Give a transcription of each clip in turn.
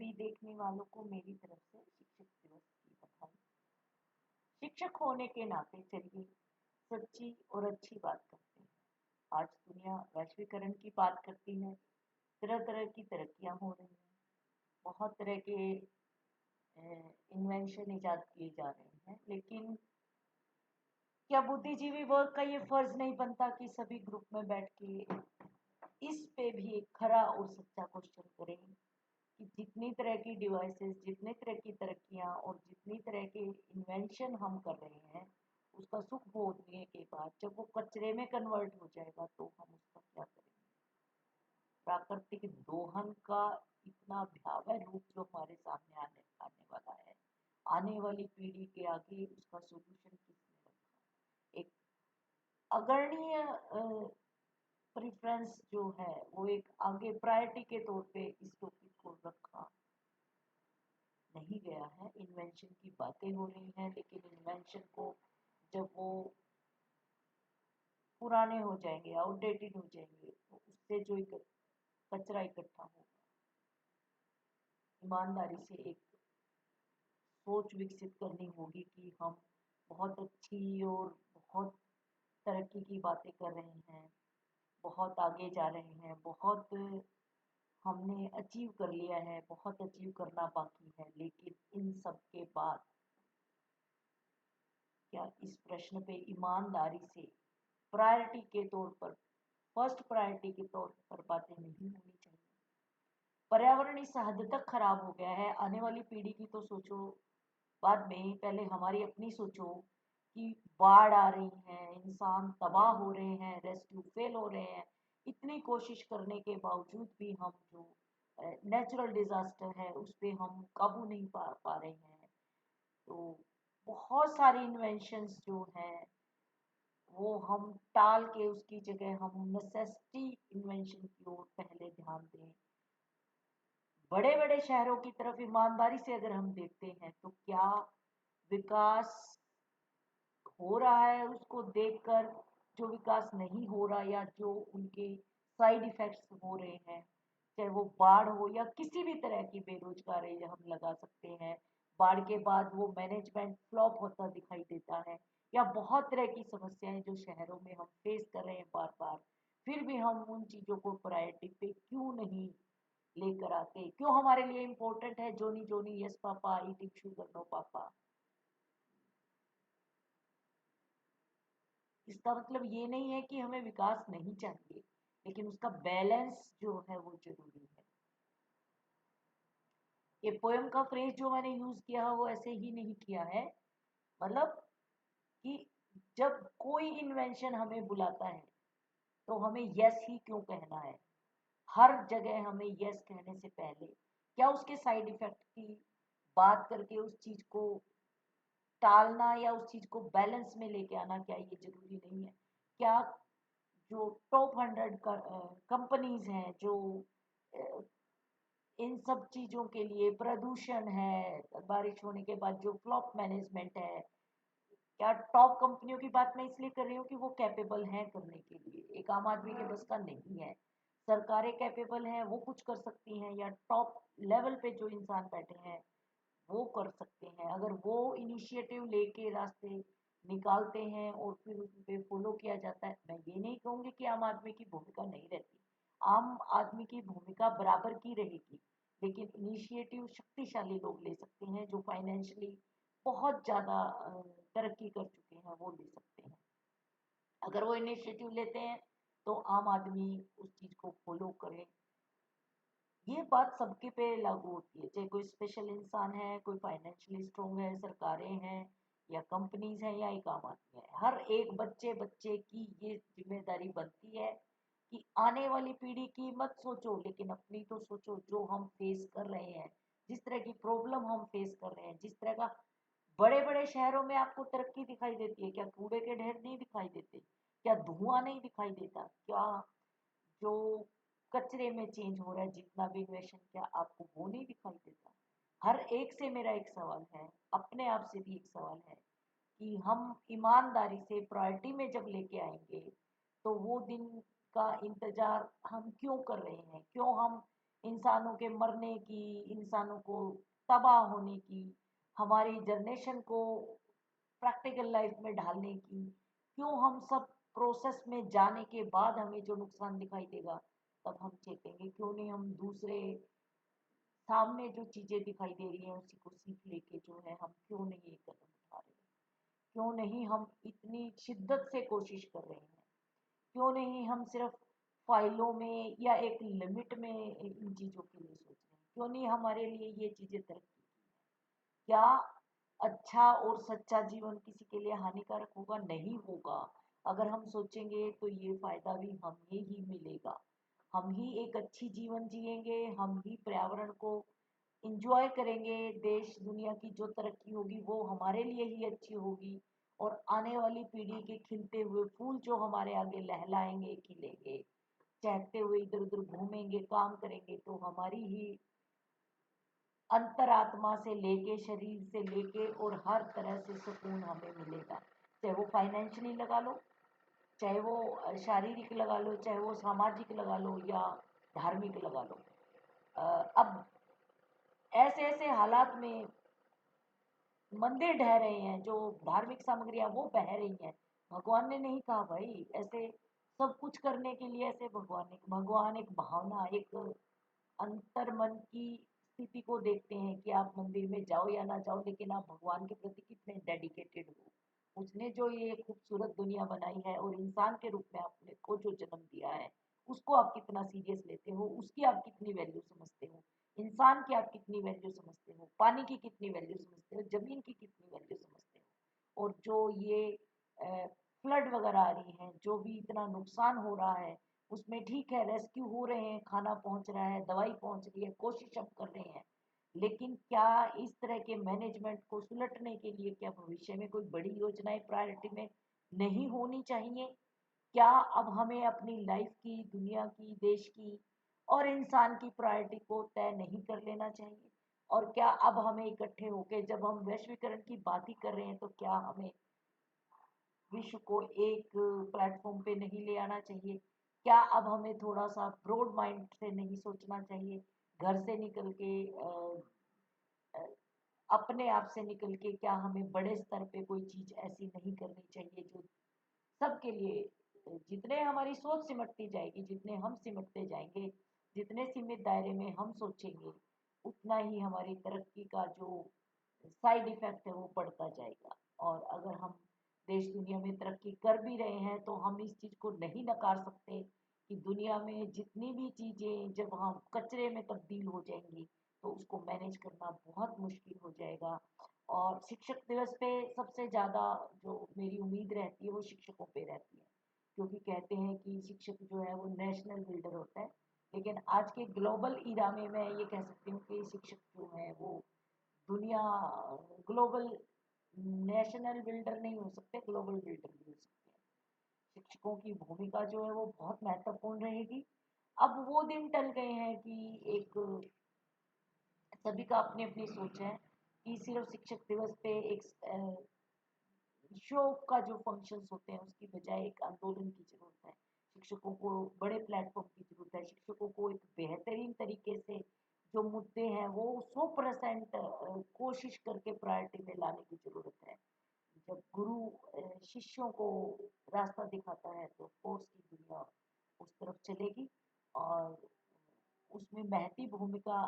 सभी देखने वालों को मेरी तरफ से शिक्षक दिवस की बधाई। शिक्षक होने के नाते चलिए सच्ची और अच्छी बात करते हैं। आज दुनिया वैश्वीकरण की बात करती है। तरह तरह की तरक्कियां हो रही हैं। बहुत तरह के इन्वेंशन इजाद किए जा रहे हैं, लेकिन क्या बुद्धिजीवी वर्ग का ये फर्ज नहीं बनता कि सभी ग्रुप में बैठ के इस पे भी एक खरा और सच्चा क्वेश्चन करें कि जितनी तरह की डिवाइसेस, जितनी तरह की तरक्कियां और जितनी तरह के इन्वेंशन हम कर रहे हैं, उसका सुख भोगने के बाद जब वो कचरे में कन्वर्ट हो जाएगा तो हम उसका क्या करेंगे। प्राकृतिक दोहन का इतना भयावह रूप जो हमारे सामने आने आने वाला है, आने वाली पीढ़ी के आगे उसका सोल्यूशन किसने रखा। एक अग्रणीय प्रेफरेंस जो है वो एक आगे प्रायोरिटी के तौर पे इस टॉपिक को रखा नहीं गया है। इन्वेंशन की बातें हो रही हैं, लेकिन इन्वेंशन को जब वो पुराने हो जाएंगे, आउटडेटेड हो जाएंगे, तो उससे जो एक कचरा इकट्ठा होगा, ईमानदारी से एक सोच विकसित करनी होगी कि हम बहुत अच्छी और बहुत तरक्की की बातें कर रहे हैं, बहुत आगे जा रहे हैं, बहुत हमने अचीव कर लिया है, बहुत अचीव करना बाकी है, लेकिन इन सब के बाद क्या इस प्रश्न पे ईमानदारी से प्रायोरिटी के तौर पर, फर्स्ट प्रायोरिटी के तौर पर बातें नहीं होनी चाहिए। पर्यावरण इस हद तक खराब हो गया है, आने वाली पीढ़ी की तो सोचो बाद में, पहले हमारी अपनी सोचो कि बाढ़ आ रही है, इंसान तबाह हो रहे हैं, रेस्क्यू फेल हो रहे हैं, इतनी कोशिश करने के बावजूद भी हम जो नेचुरल डिजास्टर है उस पर हम काबू नहीं पा रहे हैं। तो बहुत सारी इन्वेंशंस जो हैं वो हम टाल के उसकी जगह हम नेसेसिटी इन्वेंशन की ओर पहले ध्यान दें। बड़े बड़े शहरों की तरफ ईमानदारी से अगर हम देखते हैं तो क्या विकास हो रहा है, उसको देखकर जो विकास नहीं हो रहा या जो उनके साइड इफेक्ट्स हो रहे हैं, चाहे वो बाढ़ हो या किसी भी तरह की बेरोजगारी हम लगा सकते हैं। बाढ़ के बाद वो मैनेजमेंट फ्लॉप होता दिखाई देता है, या बहुत तरह की समस्याएं जो शहरों में हम फेस कर रहे हैं बार बार, फिर भी हम उन चीजों को प्रायोरिटी पे क्यों नहीं लेकर आते। क्यों हमारे लिए इम्पोर्टेंट है Johnny Johnny yes papa eating sugar no papa. इसका मतलब ये नहीं है कि हमें विकास नहीं चाहिए, लेकिन उसका बैलेंस जो है वो जरूरी है। ये पोयम का फ्रेज जो मैंने यूज किया है वो ऐसे ही नहीं किया है। मतलब कि जब कोई इन्वेंशन हमें बुलाता है तो हमें यस ही क्यों कहना है। हर जगह हमें यस कहने से पहले क्या उसके साइड इफेक्ट की बात करके उस चीज को टालना या उस चीज को बैलेंस में लेके आना, क्या ये जरूरी नहीं है। क्या जो टॉप 100 कंपनीज हैं जो अ, इन सब चीजों के लिए, प्रदूषण है, बारिश होने के बाद जो फ्लॉप मैनेजमेंट है, क्या टॉप कंपनियों की बात मैं इसलिए कर रही हूँ कि वो कैपेबल हैं करने के लिए, एक आम आदमी के बस का नहीं है। सरकारें कैपेबल हैं, वो कुछ कर सकती हैं, या टॉप लेवल पे जो इंसान बैठे हैं वो कर सकते हैं। अगर वो इनिशिएटिव लेके रास्ते निकालते हैं और फिर उस पे फॉलो किया जाता है, मैं ये नहीं कहूँगी कि आम आदमी की भूमिका नहीं रहती, आम आदमी की भूमिका बराबर की रहेगी, लेकिन इनिशिएटिव शक्तिशाली लोग ले सकते हैं जो फाइनेंशियली बहुत ज़्यादा तरक्की कर चुके हैं, वो ले सकते हैं। अगर वो इनिशिएटिव लेते हैं तो आम आदमी उस चीज़ को फॉलो करे। ये बात सबके पे लागू होती है, चाहे कोई स्पेशल इंसान है, कोई फाइनेंशियली स्ट्रांग है, सरकारें हैं या कंपनीज हैं या एक आम आदमी है, हर एक बच्चे बच्चे की ये जिम्मेदारी बनती है कि आने वाली पीढ़ी की मत सोचो लेकिन अपनी तो सोचो। जो हम फेस कर रहे हैं, जिस तरह की प्रॉब्लम हम फेस कर रहे हैं, जिस तरह का बड़े बड़े शहरों में आपको तरक्की दिखाई देती है, क्या कूड़े के ढेर नहीं दिखाई देते, क्या धुआं नहीं दिखाई देता, क्या जो कचरे में चेंज हो रहा है, जितना भी इन्वेशन किया आपको वो नहीं दिखाई देता। हर एक से मेरा एक सवाल है, अपने आप से भी एक सवाल है कि हम ईमानदारी से प्रायोरिटी में जब लेके आएंगे तो वो दिन का इंतजार हम क्यों कर रहे हैं, क्यों हम इंसानों के मरने की, इंसानों को तबाह होने की, हमारी जनरेशन को प्रैक्टिकल लाइफ में ढालने की, क्यों हम सब प्रोसेस में जाने के बाद हमें जो नुकसान दिखाई देगा तब हम चेतेंगे? क्यों नहीं हम दूसरे सामने जो चीजें दिखाई दे रही हैं उसी को सीख लेके जो है हम क्यों नहीं ये कदम उठा रहे हैं? क्यों नहीं हम इतनी शिद्दत से कोशिश कर रहे हैं? क्यों नहीं हम सिर्फ फाइलों में या एक लिमिट में इन चीज़ों के लिए सोच रहे हैं? क्यों नहीं हमारे लिए ये चीज़ें तरक्की की हैं? क्या अच्छा और सच्चा जीवन किसी के लिए हानिकारक होगा? नहीं होगा। अगर हम सोचेंगे तो ये फायदा भी हमें ही मिलेगा। हम ही एक अच्छी जीवन जिएंगे, हम ही पर्यावरण को इंजॉय करेंगे। देश दुनिया की जो तरक्की होगी वो हमारे लिए ही अच्छी होगी, और आने वाली पीढ़ी के खिलते हुए फूल जो हमारे आगे लहलाएंगे, खिलेंगे, चहकते हुए इधर उधर घूमेंगे, काम करेंगे, तो हमारी ही अंतरात्मा से लेके, शरीर से लेके और हर तरह से सुकून हमें मिलेगा। चाहे वो फाइनेंशियली लगा लो, चाहे वो शारीरिक लगा लो, चाहे वो सामाजिक लगा लो या धार्मिक लगा लो। अब ऐसे ऐसे हालात में मंदिर ढह रहे हैं, जो धार्मिक सामग्रियां वो बह रही हैं। भगवान ने नहीं कहा भाई ऐसे सब कुछ करने के लिए, ऐसे भगवान एक भावना, एक अंतर मन की स्थिति को देखते हैं कि आप मंदिर में जाओ या ना जाओ, लेकिन आप भगवान के प्रति कितने डेडिकेटेड हो। उसने जो ये खूबसूरत दुनिया बनाई है और इंसान के रूप में आपने को जो जन्म दिया है, उसको आप कितना सीरियस लेते हो, उसकी आप कितनी वैल्यू समझते हो, इंसान की आप कितनी वैल्यू समझते हो, पानी की कितनी वैल्यू समझते हो, जमीन की कितनी वैल्यू समझते हो। और जो ये फ्लड वगैरह आ रही है, जो भी इतना नुकसान हो रहा है, उसमें ठीक है रेस्क्यू हो रहे हैं, खाना पहुंच रहा है, दवाई पहुंच रही है, कोशिश हम कर रहे हैं, लेकिन क्या इस तरह के मैनेजमेंट को सुलटने के लिए क्या भविष्य में कोई बड़ी योजनाएं प्रायोरिटी में नहीं होनी चाहिए? क्या अब हमें अपनी लाइफ की, दुनिया की, देश की और इंसान की प्रायोरिटी को तय नहीं कर लेना चाहिए? और क्या अब हमें इकट्ठे होकर, जब हम वैश्वीकरण की बात ही कर रहे हैं, तो क्या हमें विश्व को एक प्लेटफॉर्म पे नहीं ले आना चाहिए? क्या अब हमें थोड़ा सा ब्रॉड माइंड से नहीं सोचना चाहिए? घर से निकल के अ, अपने आप से निकल के क्या हमें बड़े स्तर पे कोई चीज ऐसी नहीं करनी चाहिए जो सबके लिए? जितने हमारी सोच सिमटती जाएगी, जितने हम सिमटते जाएंगे, जितने सीमित दायरे में हम सोचेंगे, उतना ही हमारी तरक्की का जो साइड इफेक्ट है वो बढ़ता जाएगा। और अगर हम देश दुनिया में तरक्की कर भी रहे हैं तो हम इस चीज को नहीं नकार सकते कि दुनिया में जितनी भी चीजें जब हम कचरे में तब्दील हो जाएंगी तो उसको मैनेज करना बहुत मुश्किल हो जाएगा। और शिक्षक दिवस पे सबसे ज़्यादा जो मेरी उम्मीद रहती है वो शिक्षकों पे रहती है, क्योंकि कहते हैं कि शिक्षक जो है वो नेशनल बिल्डर होता है। लेकिन आज के ग्लोबल ईरा में मैं ये कह सकती हूँ कि शिक्षक जो है वो दुनिया ग्लोबल नेशनल बिल्डर नहीं हो सकते, ग्लोबल बिल्डर भी हो सकते हैं। शिक्षकों की भूमिका जो है वो बहुत महत्वपूर्ण रहेगी। अब वो दिन टल गए हैं कि एक सभी का अपनी अपनी सोच है कि सिर्फ शिक्षक दिवस पे एक शो का जो फंक्शंस होते हैं उसकी बजाय एक आंदोलन की जरूरत है। शिक्षकों को बड़े प्लेटफॉर्म की जरूरत है। शिक्षकों को एक बेहतरीन तरीके से जो मुद्दे हैं वो 100% कोशिश करके प्रायोरिटी में लाने की जरूरत है। जब गुरु शिष्यों को रास्ता दिखाता है तो फोर्स की दुनिया उस तरफ चलेगी। और उसमें महती भूमिका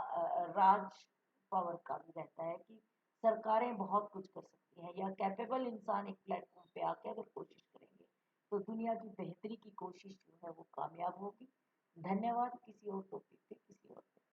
राज पावर का भी रहता है कि सरकारें बहुत कुछ कर सकती हैं, या कैपेबल इंसान एक प्लेटफॉर्म पे आके अगर कोशिश करेंगे तो दुनिया की बेहतरी की कोशिश जो है वो कामयाब होगी। धन्यवाद। किसी और टॉपिक पे किसी और